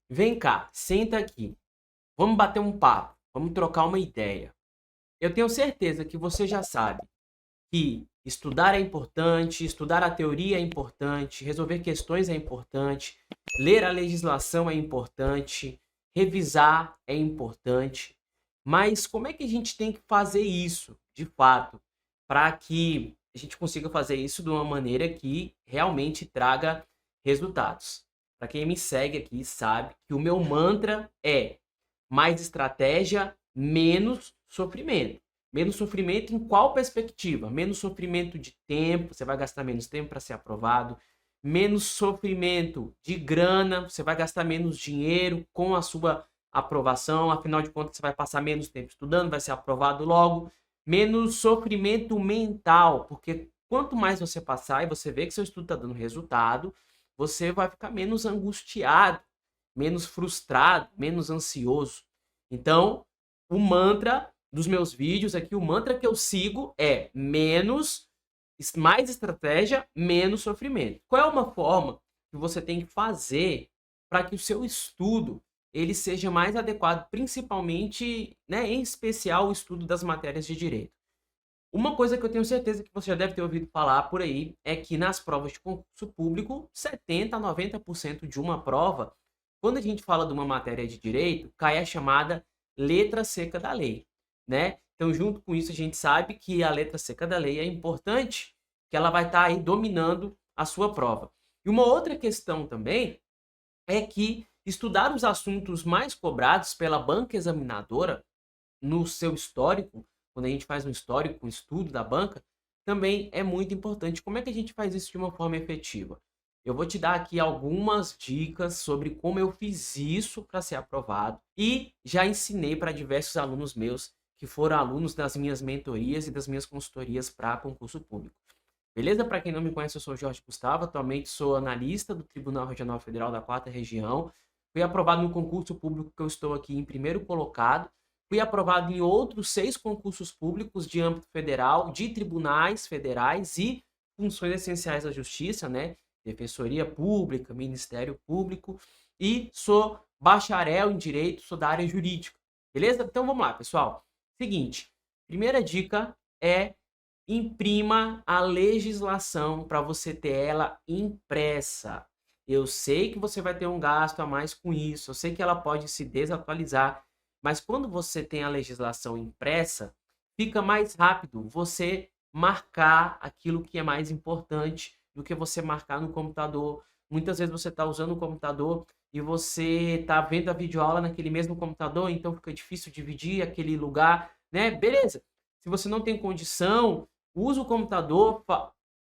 Vem cá, senta aqui. Vamos bater um papo, vamos trocar uma ideia. Eu tenho certeza que você já sabe que estudar é importante, estudar a teoria é importante, resolver questões é importante, ler a legislação é importante, revisar é importante. Mas como é que a gente tem que fazer isso, de fato, para que a gente consiga fazer isso de uma maneira que realmente traga resultados? Para quem me segue aqui sabe que o meu mantra é mais estratégia, menos sofrimento. Menos sofrimento em qual perspectiva? Menos sofrimento de tempo, você vai gastar menos tempo para ser aprovado. Menos sofrimento de grana, você vai gastar menos dinheiro com a sua aprovação, afinal de contas você vai passar menos tempo estudando, vai ser aprovado logo. Menos sofrimento mental, porque quanto mais você passar e você vê que seu estudo está dando resultado, você vai ficar menos angustiado, menos frustrado, menos ansioso. Então, o mantra dos meus vídeos aqui, o mantra que eu sigo é mais estratégia, menos sofrimento. Qual é uma forma que você tem que fazer para que o seu estudo ele seja mais adequado, principalmente, né, em especial o estudo das matérias de direito? Uma coisa que eu tenho certeza que você já deve ter ouvido falar por aí é que nas provas de concurso público, 70 a 90% de uma prova, quando a gente fala de uma matéria de direito, cai a chamada letra seca da lei, né? Então, junto com isso, a gente sabe que a letra seca da lei é importante, que ela vai estar aí dominando a sua prova. E uma outra questão também é que estudar os assuntos mais cobrados pela banca examinadora no seu histórico, quando a gente faz um histórico, um estudo da banca, também é muito importante. Como é que a gente faz isso de uma forma efetiva? Eu vou te dar aqui algumas dicas sobre como eu fiz isso para ser aprovado e já ensinei para diversos alunos meus que foram alunos das minhas mentorias e das minhas consultorias para concurso público. Beleza? Para quem não me conhece, eu sou Jorge Gustavo, atualmente sou analista do Tribunal Regional Federal da 4ª Região. Fui aprovado no concurso público que eu estou aqui em primeiro colocado. Fui aprovado em outros 6 concursos públicos de âmbito federal, de tribunais federais e funções essenciais da justiça, né? Defensoria Pública, Ministério Público. E sou bacharel em Direito, sou da área jurídica. Beleza? Então vamos lá, pessoal. Seguinte, primeira dica é imprima a legislação para você ter ela impressa. Eu sei que você vai ter um gasto a mais com isso, eu sei que ela pode se desatualizar, mas quando você tem a legislação impressa, fica mais rápido você marcar aquilo que é mais importante do que você marcar no computador. Muitas vezes você está usando o computador e você está vendo a videoaula naquele mesmo computador, então fica difícil dividir aquele lugar, né? Beleza. Se você não tem condição, usa o computador,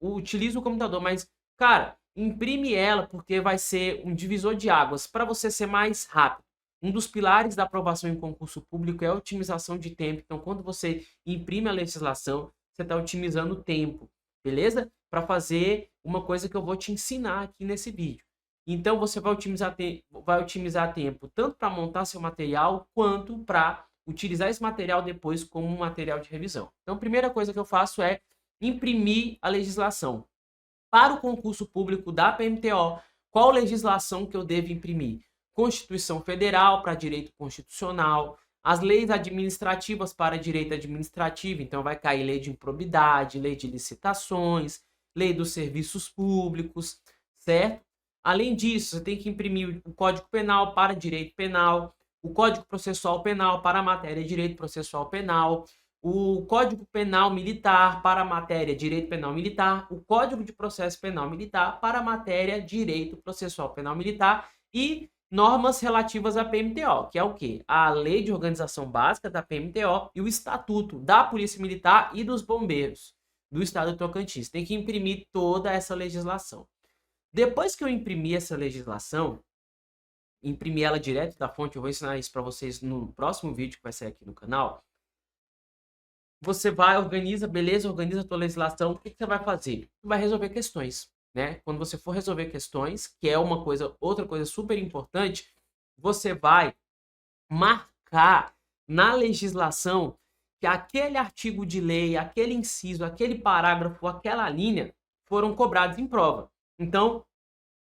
utiliza o computador, mas, cara, imprime ela porque vai ser um divisor de águas para você ser mais rápido. Um dos pilares da aprovação em concurso público é a otimização de tempo. Então, quando você imprime a legislação, você está otimizando o tempo, beleza? Para fazer uma coisa que eu vou te ensinar aqui nesse vídeo. Então, você vai otimizar tempo tanto para montar seu material, quanto para utilizar esse material depois como um material de revisão. Então, a primeira coisa que eu faço é imprimir a legislação. Para o concurso público da PMTO, qual legislação que eu devo imprimir? Constituição Federal para direito constitucional, as leis administrativas para direito administrativo, então vai cair lei de improbidade, lei de licitações, lei dos serviços públicos, certo? Além disso, você tem que imprimir o Código Penal para direito penal, o Código Processual Penal para a matéria de direito processual penal, o Código Penal Militar para a matéria Direito Penal Militar, o Código de Processo Penal Militar para a matéria Direito Processual Penal Militar e normas relativas à PMTO, que é o quê? A Lei de Organização Básica da PMTO e o Estatuto da Polícia Militar e dos Bombeiros do Estado do Tocantins. Tem que imprimir toda essa legislação. Depois que eu imprimir essa legislação, imprimir ela direto da fonte, eu vou ensinar isso para vocês no próximo vídeo que vai sair aqui no canal. Você vai, organiza, beleza, organiza a tua legislação. O que você vai fazer? Você vai resolver questões, né? Quando você for resolver questões, que é uma coisa, outra coisa super importante, você vai marcar na legislação que aquele artigo de lei, aquele inciso, aquele parágrafo, aquela linha foram cobrados em prova. Então,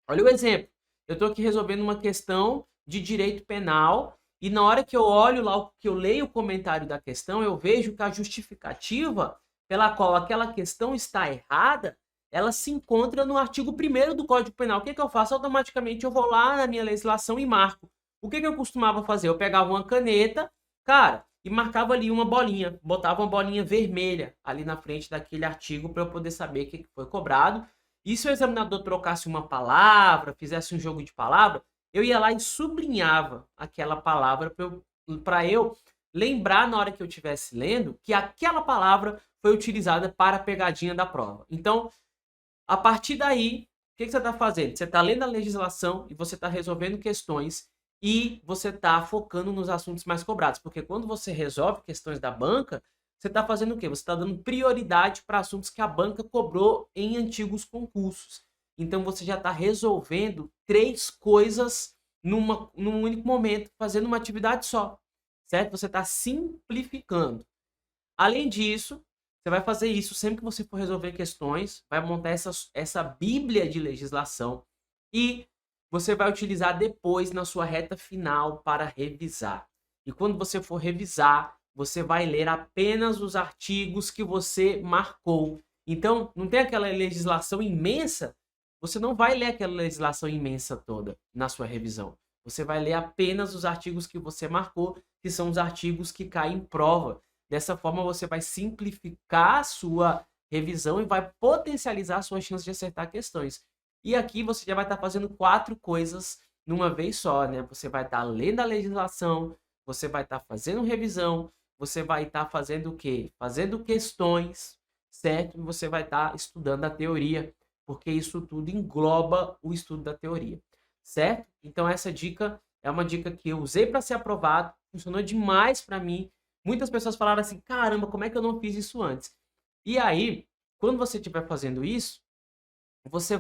olha o exemplo. Eu estou aqui resolvendo uma questão de direito penal e na hora que eu olho lá, que eu leio o comentário da questão, eu vejo que a justificativa pela qual aquela questão está errada, ela se encontra no artigo 1º do Código Penal. O que eu faço? Automaticamente eu vou lá na minha legislação e marco. O que eu costumava fazer? Eu pegava uma caneta, cara, e marcava ali uma bolinha, botava uma bolinha vermelha ali na frente daquele artigo para eu poder saber o que foi cobrado. E se o examinador trocasse uma palavra, fizesse um jogo de palavra, eu ia lá e sublinhava aquela palavra para eu lembrar na hora que eu estivesse lendo que aquela palavra foi utilizada para a pegadinha da prova. Então, a partir daí, o que você está fazendo? Você está lendo a legislação e você está resolvendo questões e você está focando nos assuntos mais cobrados. Porque quando você resolve questões da banca, você está fazendo o quê? Você está dando prioridade para assuntos que a banca cobrou em antigos concursos. Então, você já está resolvendo 3 coisas num único momento, fazendo uma atividade só, certo? Você está simplificando. Além disso, você vai fazer isso sempre que você for resolver questões, vai montar essa bíblia de legislação e você vai utilizar depois na sua reta final para revisar. E quando você for revisar, você vai ler apenas os artigos que você marcou. Então, não tem aquela legislação imensa, você não vai ler aquela legislação imensa toda na sua revisão. Você vai ler apenas os artigos que você marcou, que são os artigos que caem em prova. Dessa forma, você vai simplificar a sua revisão e vai potencializar a sua chance de acertar questões. E aqui você já vai estar fazendo 4 coisas numa vez só, né? Você vai estar lendo a legislação, você vai estar fazendo revisão, você vai estar fazendo o quê? Fazendo questões, certo? E você vai estar estudando a teoria, porque isso tudo engloba o estudo da teoria, certo? Então essa dica é uma dica que eu usei para ser aprovado, funcionou demais para mim. Muitas pessoas falaram assim, caramba, como é que eu não fiz isso antes? E aí, quando você estiver fazendo isso, você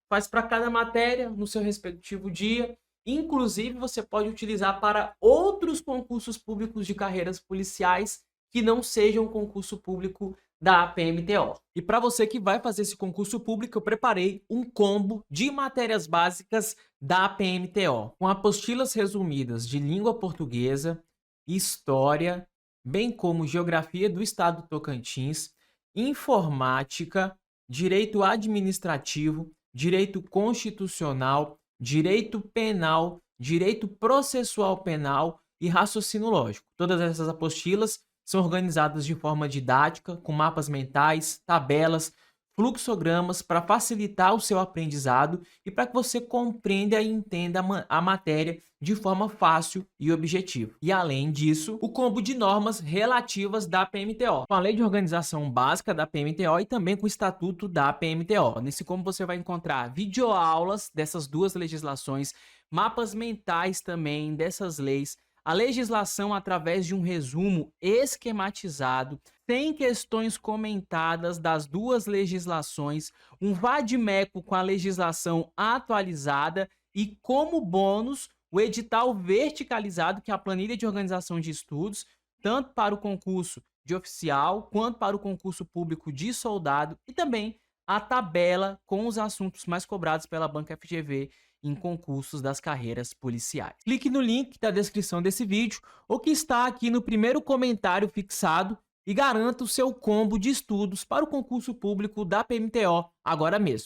faz para cada matéria no seu respectivo dia. Inclusive, você pode utilizar para outros concursos públicos de carreiras policiais que não sejam concurso público da PMTO. E para você que vai fazer esse concurso público, eu preparei um combo de matérias básicas da PMTO, com apostilas resumidas de língua portuguesa, história, bem como geografia do estado do Tocantins, informática, direito administrativo, direito constitucional, direito penal, direito processual penal e raciocínio lógico. Todas essas apostilas são organizadas de forma didática, com mapas mentais, tabelas, fluxogramas para facilitar o seu aprendizado e para que você compreenda e entenda a matéria de forma fácil e objetiva. E além disso, o combo de normas relativas da PMTO, com a Lei de Organização Básica da PMTO e também com o Estatuto da PMTO. Nesse combo você vai encontrar videoaulas dessas 2 legislações, mapas mentais também dessas leis, a legislação através de um resumo esquematizado, sem questões comentadas das 2 legislações, um vade-mecum com a legislação atualizada e, como bônus, o edital verticalizado, que é a planilha de organização de estudos, tanto para o concurso de oficial quanto para o concurso público de soldado e também a tabela com os assuntos mais cobrados pela banca FGV em concursos das carreiras policiais. Clique no link da descrição desse vídeo ou que está aqui no primeiro comentário fixado e garanta o seu combo de estudos para o concurso público da PMTO agora mesmo.